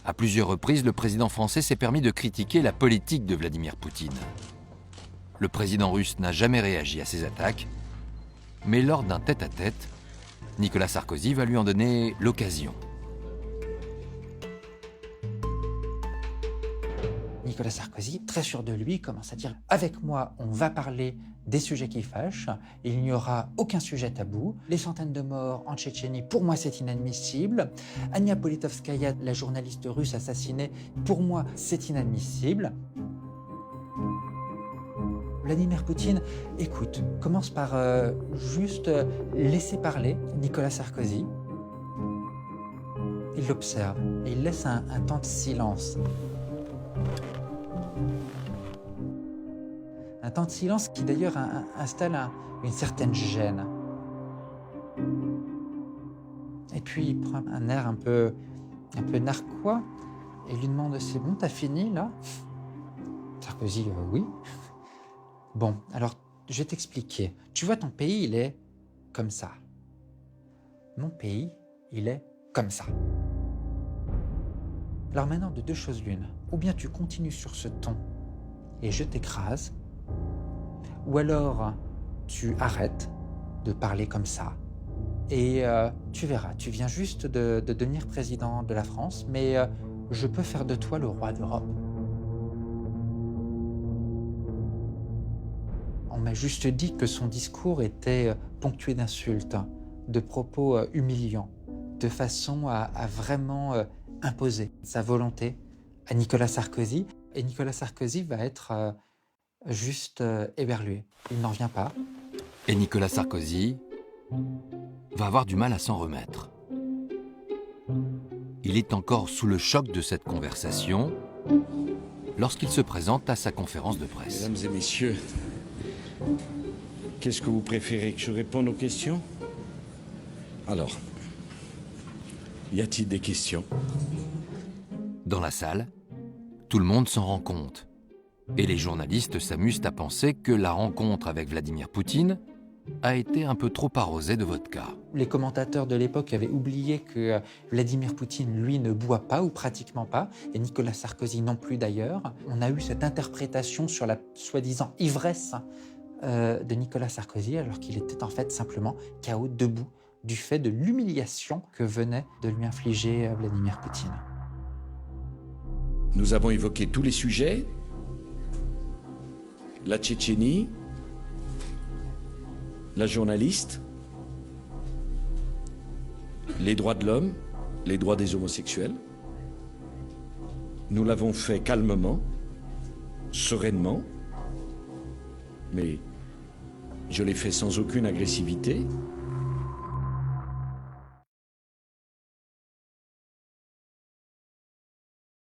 À plusieurs reprises, le président français s'est permis de critiquer la politique de Vladimir Poutine. Le président russe n'a jamais réagi à ces attaques, mais lors d'un tête-à-tête, Nicolas Sarkozy va lui en donner l'occasion. Nicolas Sarkozy, très sûr de lui, commence à dire « Avec moi, on va parler des sujets qui fâchent, il n'y aura aucun sujet tabou. Les centaines de morts en Tchétchénie, pour moi, c'est inadmissible. Ania Politkovskaya, la journaliste russe assassinée, pour moi, c'est inadmissible. » Vladimir Poutine, écoute, commence par juste laisser parler Nicolas Sarkozy. Il l'observe et il laisse un temps de silence. Un temps de silence qui d'ailleurs installe une certaine gêne. Et puis il prend un air un peu narquois et lui demande « C'est bon, t'as fini là ?» Sarkozy « Oui. » Bon, alors je vais t'expliquer. Tu vois, ton pays, il est comme ça. Mon pays, il est comme ça. Alors maintenant, de deux choses l'une. Ou bien tu continues sur ce ton et je t'écrase, ou alors tu arrêtes de parler comme ça et tu verras, tu viens juste de devenir président de la France, mais je peux faire de toi le roi d'Europe. On m'a juste dit que son discours était ponctué d'insultes, de propos humiliants, de façon à vraiment imposer sa volonté à Nicolas Sarkozy. Et Nicolas Sarkozy va être juste éberlué. Il n'en revient pas. Et Nicolas Sarkozy va avoir du mal à s'en remettre. Il est encore sous le choc de cette conversation lorsqu'il se présente à sa conférence de presse. Mesdames et messieurs, qu'est-ce que vous préférez, que je réponde aux questions? Alors, y a-t-il des questions? Dans la salle, tout le monde s'en rend compte. Et les journalistes s'amusent à penser que la rencontre avec Vladimir Poutine a été un peu trop arrosée de vodka. Les commentateurs de l'époque avaient oublié que Vladimir Poutine, lui, ne boit pas ou pratiquement pas, et Nicolas Sarkozy non plus d'ailleurs. On a eu cette interprétation sur la soi-disant ivresse de Nicolas Sarkozy, alors qu'il était en fait simplement KO debout du fait de l'humiliation que venait de lui infliger Vladimir Poutine. Nous avons évoqué tous les sujets, la Tchétchénie, la journaliste, les droits de l'homme, les droits des homosexuels. Nous l'avons fait calmement, sereinement, mais je l'ai fait sans aucune agressivité.